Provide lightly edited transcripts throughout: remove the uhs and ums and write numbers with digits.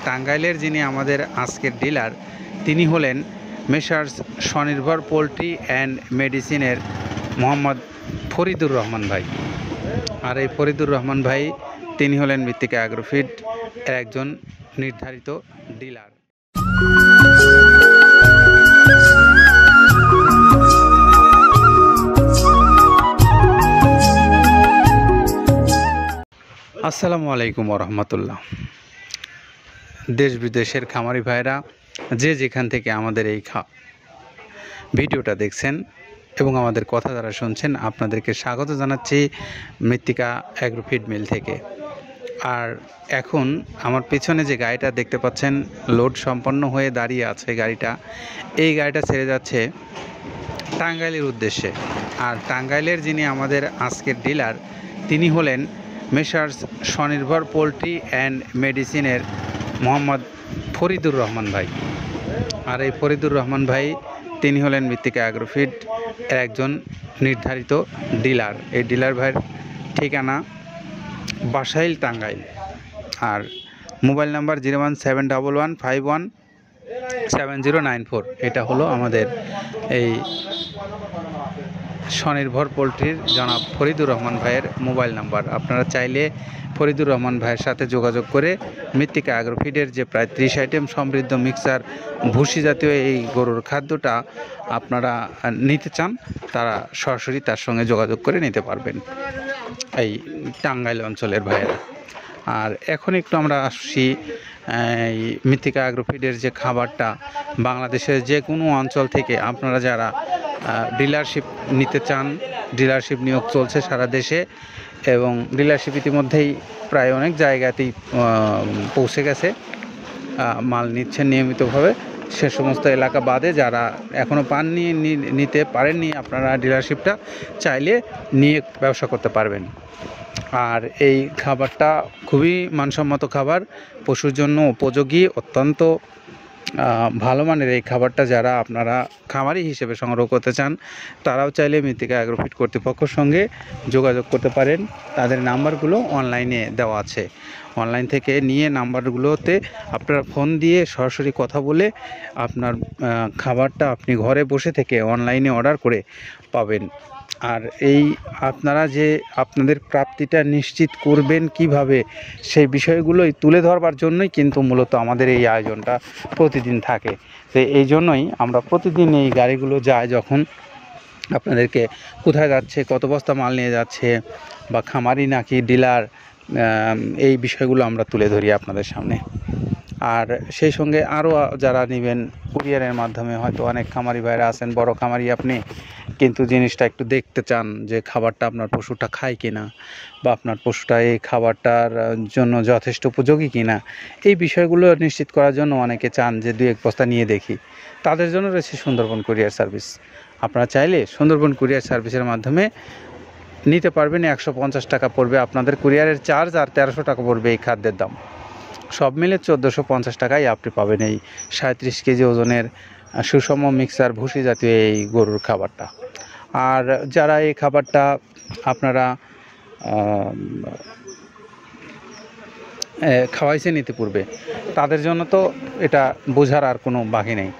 টাঙ্গাইলের যিনি আমাদের আজকের ডিলার তিনি হলেন মেসার্স স্বনির্ভর পোলট্রি অ্যান্ড মেডিসিনের মোহাম্মদ ফরিদুর রহমান ভাই। আর এই ফরিদুর রহমান ভাই তিনি হলেন মৃত্তিকা অ্যাগ্রোফিড এর একজন নির্ধারিত ডিলার। আসসালামু আলাইকুম রহমতুল্লাহ। দেশ বিদেশের খামারি ভাইরা যে যেখান থেকে আমাদের এই ভিডিওটা দেখছেন এবং আমাদের কথা যারা শুনছেন, আপনাদেরকে স্বাগত জানাচ্ছি মৃত্তিকা অ্যাগ্রোফিড মিল থেকে। আর এখন আমার পেছনে যে গাড়িটা দেখতে পাচ্ছেন লোড সম্পন্ন হয়ে দাঁড়িয়ে আছে গাড়িটা, এই গাড়িটা ছেড়ে যাচ্ছে টাঙ্গাইলের উদ্দেশ্যে। আর টাঙ্গাইলের যিনি আমাদের আজকের ডিলার তিনি হলেন মেসার্স স্বনির্ভর পোলট্রি অ্যান্ড মেডিসিনের মোহাম্মদ ফরিদুর রহমান ভাই। আর এই ফরিদুর রহমান ভাই তিনি হলেন মৃত্তিকা অ্যাগ্রোফিড এর একজন নির্ধারিত ডিলার। এই ডিলার ভাইয়ের ঠিকানা বাসাইল টাঙ্গাইল। আর মোবাইল নাম্বার 01711517094। এটা হলো আমাদের এই স্বনির্ভর পোলট্রির জনাব ফরিদুর রহমান ভাইয়ের মোবাইল নাম্বার। আপনারা চাইলে ফরিদুর রহমান ভাইয়ের সাথে যোগাযোগ করে মৃত্তিকা অ্যাগ্রোফিডের যে প্রায় 30 আইটেম সমৃদ্ধ মিক্সার ভুসি জাতীয় এই গরুর খাদ্যটা আপনারা নিতে চান, তারা সরাসরি তার সঙ্গে যোগাযোগ করে নিতে পারবেন এই টাঙ্গাইল অঞ্চলের ভাইয়েরা। আর এখন একটু আমরা আসছি এই মৃত্তিকা অ্যাগ্রোফিডের যে খাবারটা বাংলাদেশের যে কোনো অঞ্চল থেকে আপনারা যারা ডিলারশিপ নিতে চান, ডিলারশিপ নিয়োগ চলছে সারা দেশে এবং ডিলারশিপ ইতিমধ্যেই প্রায় অনেক জায়গাতেই পৌঁছে গেছে, মাল নিচ্ছেন নিয়মিতভাবে। সে সমস্ত এলাকা বাদে যারা এখনও পাননি, নিতে পারেননি, আপনারা ডিলারশিপটা চাইলে নিয়ে ব্যবসা করতে পারবেন। আর এই খাবারটা খুবই মানসম্মত খাবার, পশুর জন্য উপযোগী, অত্যন্ত ভালো মানের এই খাবারটা যারা আপনারা খামারি হিসেবে সংগ্রহ করতে চান তারাও চাইলে মৃত্তিকা অ্যাগ্রোফিড কর্তৃপক্ষের সঙ্গে যোগাযোগ করতে পারেন। তাদের নাম্বারগুলো অনলাইনে দেওয়া আছে। অনলাইন থেকে নিয়ে নাম্বারগুলোতে আপনারা ফোন দিয়ে সরাসরি কথা বলে আপনার খাবারটা আপনি ঘরে বসে থেকে অনলাইনে অর্ডার করে পাবেন। আর এই আপনারা যে আপনাদের প্রাপ্তিটা নিশ্চিত করবেন কিভাবে, সেই বিষয়গুলোই তুলে ধরবার জন্যই কিন্তু মূলত আমাদের এই আয়োজনটা প্রতিদিন থাকে। তো এই জন্যই আমরা প্রতিদিন এই গাড়িগুলো যায় যখন আপনাদেরকে কোথায় যাচ্ছে, কত বস্তা মাল নিয়ে যাচ্ছে, বা খামারি নাকি ডিলার, এই বিষয়গুলো আমরা তুলে ধরি আপনাদের সামনে। আর সেই সঙ্গে আরও যারা নেবেন কুরিয়ারের মাধ্যমে, হয়তো অনেক খামারি ভাইরা আছেন, বড় খামারি আপনি, কিন্তু জিনিসটা একটু দেখতে চান যে খাবারটা আপনার পশুটা খায় কিনা, বা আপনার পশুটা এই খাবারটার জন্য যথেষ্ট উপযোগী কিনা, এই বিষয়গুলো নিশ্চিত করার জন্য অনেকে চান যে 2-1 বস্তা নিয়ে দেখি। তাদের জন্য রয়েছে সুন্দরবন কুরিয়ার সার্ভিস। আপনারা চাইলে সুন্দরবন কুরিয়ার সার্ভিসের মাধ্যমে নিতে পারবেন। 150 টাকা পড়বে আপনাদের কুরিয়ারের চার্জ, আর 1300 টাকা পড়বে এই খাদ্যের দাম। সব মিলে 1450 টাকায় আপনি পাবেন এই 37 কেজি ওজনের সুষম মিক্সার ভুসি জাতীয় এই গরুর খাবারটা। আর যারা এই খাবারটা আপনারা খাওয়াইছেন ইতিপূর্বে, তাদের জন্য তো এটা বোঝার আর কোনো বাকি নেই।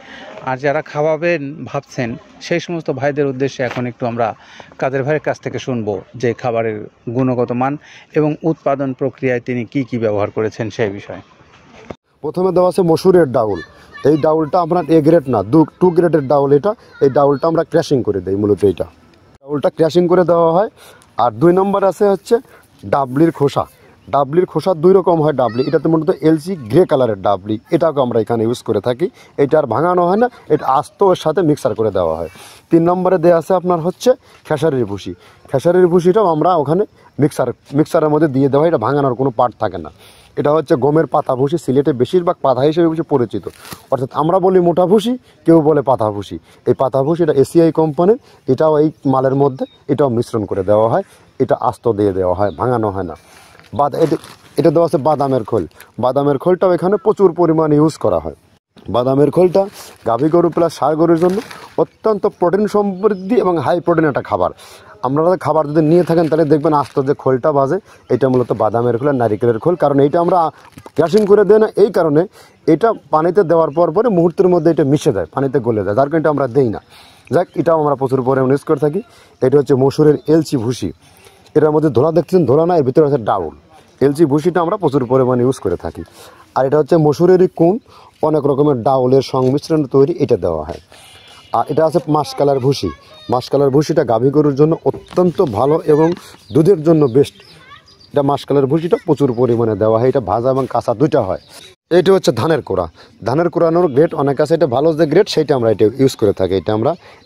আর যারা খাওয়াবেন ভাবছেন, সেই সমস্ত ভাইদের উদ্দেশ্যে এখন একটু আমরা কাদের ভাইয়ের কাছ থেকে শুনবো যে খাবারের গুণগত মান এবং উৎপাদন প্রক্রিয়ায় তিনি কি কি ব্যবহার করেছেন সেই বিষয়ে। প্রথমে দেওয়া আছে মসুরের ডাউল। এই ডাউলটা আপনার এ গ্রেড না, 2 গ্রেডের ডাউল এটা। এই ডাউলটা আমরা ক্র্যাশিং করে দিই, মূলত এইটা ডাউলটা ক্র্যাশিং করে দেওয়া হয়। আর 2 নম্বর আছে হচ্ছে ডাবলির খোসা। ডাবলির খোসা 2 রকম হয় ডাবলি, এটাতে মূলত এলসি গ্রে কালারের ডাবলি, এটাকে আমরা এখানে ইউজ করে থাকি। এটা আর ভাঙানো হয় না, এটা আস্ত ওর সাথে মিক্সার করে দেওয়া হয়। 3 নম্বরে দেওয়া আছে আপনার হচ্ছে খেসারির ভুসি। খেসারির ভুসিটাও আমরা ওখানে মিক্সারের মধ্যে দিয়ে দেওয়া হয়, এটা ভাঙানোর কোনো পার্ট থাকে না। এটা হচ্ছে গমের পাতা ভুসি, সিলেটে বেশিরভাগ পাতা হিসেবে পরিচিত। অর্থাৎ আমরা বলি মোটা ভুসি, কেউ বলে পাতা ভুসি। এই পাতা ভুসি এটা এসিআই কোম্পানির, এটাও এই মালের মধ্যে এটাও মিশ্রণ করে দেওয়া হয়। এটা আস্ত দিয়ে দেওয়া হয়, ভাঙানো হয় না। এটা দেওয়া আছে বাদামের খোল। বাদামের খোলটাও এখানে প্রচুর পরিমাণে ইউজ করা হয়। বাদামের খোলটা গাভী গরু প্লাস ষাঁড় গরুর জন্য অত্যন্ত প্রোটিন সমৃদ্ধি এবং হাই প্রোটিন একটা খাবার। আপনারা খাবার যদি নিয়ে থাকেন তাহলে দেখবেন আস্ত যে খোলটা বাজে, এটা মূলত বাদামের খোল আর নারিকেলের খোল। কারণ এইটা আমরা ক্র্যাশিং করে দেয় না, এই কারণে এটা পানিতে দেওয়ার পরে মুহূর্তের মধ্যে এটা মিশে যায়, পানিতে গলে যায়, যার কারণে এটা আমরা দেই না। যাক, এটাও আমরা প্রচুর পরিমাণে ইউজ করে থাকি। এটা হচ্ছে মসুরের এলচি ভুসি, এটার মধ্যে ধোলা দেখছেন, ধোলা না, এর ভিতরে হচ্ছে ডাউল। এলচি ভুসিটা আমরা প্রচুর পরিমাণে ইউজ করে থাকি। আর এটা হচ্ছে মসুরেরই কুন, অনেক রকমের ডাউলের সংমিশ্রণ তৈরি, এটা দেওয়া হয়। আর এটা আছে মাসকালার ভুসি। মাসকালার ভুসিটা গাভী গরুর জন্য অত্যন্ত ভালো এবং দুধের জন্য বেস্ট। এটা মাসকালার ভুসিটা প্রচুর পরিমাণে দেওয়া হয়, এটা ভাজা এবং কাঁচা দুইটা হয়। এইটা হচ্ছে ধানের কোড়া। ধানের কোড়ানোর গ্রেড অনেক আছে, এটা ভালো যে গ্রেড সেইটা আমরা এটা ইউজ করে থাকি।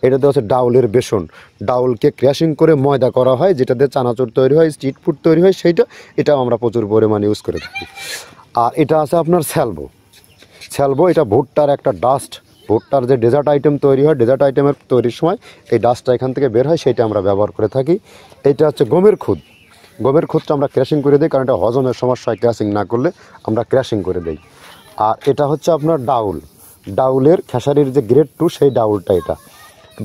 এটাতে হচ্ছে ডাউলের বেসন, ডাউলকে ক্র্যাশিং করে ময়দা করা হয়, যেটাতে চানাচুর তৈরি হয়, স্ট্রিট ফুড তৈরি হয়, এটাও আমরা প্রচুর পরিমাণে ইউজ করে থাকি। আর এটা আছে আপনার স্যালবো, এটা ভুট্টার একটা ডাস্ট, ভুট্টার যে ডেজার্ট আইটেম তৈরি হয়, ডেজার্ট আইটেমের তৈরির সময় এই ডাস্টটা এখান থেকে বের হয়, সেইটা আমরা ব্যবহার করে থাকি। এটা হচ্ছে গমের খুদটা আমরা ক্র্যাশিং করে দিই, কারণ এটা হজমের সমস্যায় ক্র্যাশিং না করলে আমরা ক্র্যাশিং করে দিই। আর এটা হচ্ছে আপনার ডাউলের খেসারির যে গ্রেড 2 সেই ডাউলটা। এটা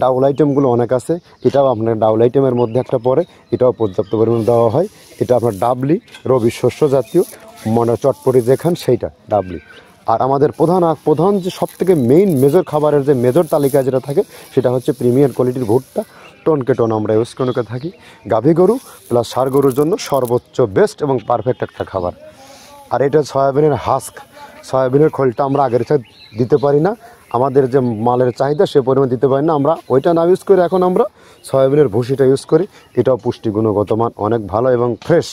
ডাউল আইটেমগুলো অনেক আছে, এটাও আপনার ডাউল আইটেমের মধ্যে একটা পড়ে, এটাও পর্যাপ্ত পরিমাণ দেওয়া হয়। এটা আপনার ডাবলি, রবি শস্য জাতীয়, চটপটি যেখান সেইটা ডাবলি। আর আমাদের প্রধান যে সবথেকে মেজর খাবারের যে মেজর তালিকায় যেটা থাকে, সেটা হচ্ছে প্রিমিয়ার কোয়ালিটির ভুট্টা, টনকে টন আমরা ইউজ করে থাকি। গাভী গরু প্লাস ষাঁড় গরুর জন্য সর্বোচ্চ বেস্ট এবং পারফেক্ট একটা খাবার। আর এটা সয়াবিনের সয়াবিনের খোলটা আমরা আগের সাথে দিতে পারি না, আমাদের যে মালের চাহিদা সে পরিমাণ দিতে পারি না, আমরা ওইটা না ইউজ করে এখন আমরা সয়াবিনের ভুসিটা ইউজ করি। এটাও পুষ্টি গুণগত মান অনেক ভালো এবং ফ্রেশ।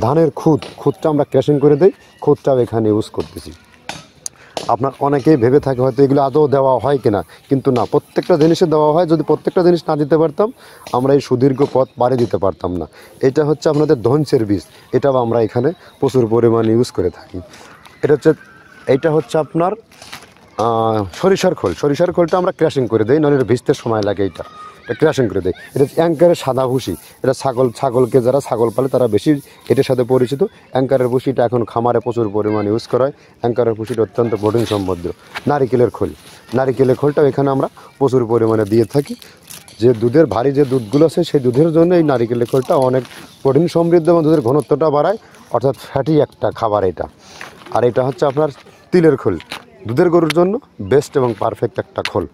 ধানের খুদটা আমরা ক্র্যাশিং করে দিই, খুদটাও এখানে ইউজ করতেছি। আপনার অনেকেই ভেবে থাকে হয়তো এগুলো আদৌ দেওয়া হয় কিনা, কিন্তু না, প্রত্যেকটা জিনিসে দেওয়া হয়। যদি প্রত্যেকটা জিনিস না দিতে পারতাম আমরা এই সুদীর্ঘ পথ পাড়ি দিতে পারতাম না। এটা হচ্ছে আপনাদের ধনসের বীজ, এটাও আমরা এখানে প্রচুর পরিমাণে ইউজ করে থাকি। এইটা হচ্ছে আপনার সরিষার খোলটা আমরা ক্র্যাশিং করে দিই, নাহলে ভিজতে সময় লাগে। এটা ক্র্যাশিং করে দেয়। এটা অ্যাঙ্কারের সাদা ভুসি, এটা ছাগলকে যারা ছাগল পালে তারা বেশি এটার সাথে পরিচিত। অ্যাঙ্কারের ভুসিটা এখন খামারে প্রচুর পরিমাণে ইউজ করা হয়। অ্যাঙ্কারের ভুসিটা অত্যন্ত প্রোটিন সমৃদ্ধ। নারিকেলের খোলটাও এখানে আমরা প্রচুর পরিমাণে দিয়ে থাকি। যে দুধের ভারী যে দুধগুলো আছে সেই দুধের জন্য এই নারিকেলের খোলটা অনেক প্রোটিন সমৃদ্ধ এবং দুধের ঘনত্বটা বাড়ায়, অর্থাৎ ফ্যাটি একটা খাবার এটা। আর এটা হচ্ছে আপনার তিলের খোল, দুধের গরুর জন্য বেস্ট এবং পারফেক্ট একটা খোল,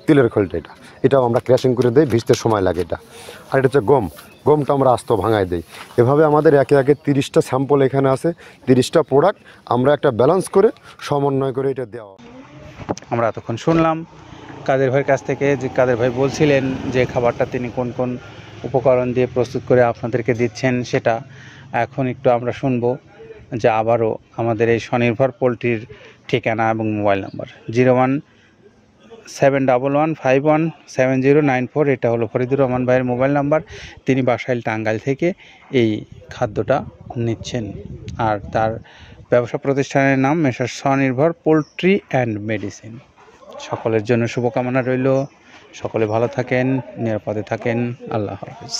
তিলের খোলটা। এটাও আমরা ক্র্যাশিং করে দিই, ভিজতে সময় লাগে এটা। আর এটা হচ্ছে গমটা আমরা আস্ত ভাঙায় দিই। এভাবে আমাদের একে 30টা স্যাম্পল এখানে আছে, 30টা প্রোডাক্ট আমরা একটা ব্যালেন্স করে সমন্বয় করে এটা দেওয়া। আমরা এতক্ষণ শুনলাম কাদের ভাইয়ের কাছ থেকে, যে কাদের ভাই বলছিলেন যে খাবারটা তিনি কোন কোন উপকরণ দিয়ে প্রস্তুত করে আপনাদেরকে দিচ্ছেন, সেটা এখন একটু আমরা শুনবো। যে আবারও আমাদের এই স্বনির্ভর পোলট্রির ঠিকানা এবং মোবাইল নাম্বার 01711517094, এটা হলো ফরিদুর রহমান ভাইয়ের মোবাইল নাম্বার। তিনি বাসাইল টাঙ্গাইল থেকে এই খাদ্যটা নিচ্ছেন। আর তার ব্যবসা প্রতিষ্ঠানের নাম মেসার্স স্বনির্ভর পোলট্রি অ্যান্ড মেডিসিন। সকলের জন্য শুভকামনা রইল, সকলে ভালো থাকেন, নিরাপদে থাকেন। আল্লাহ হাফেজ।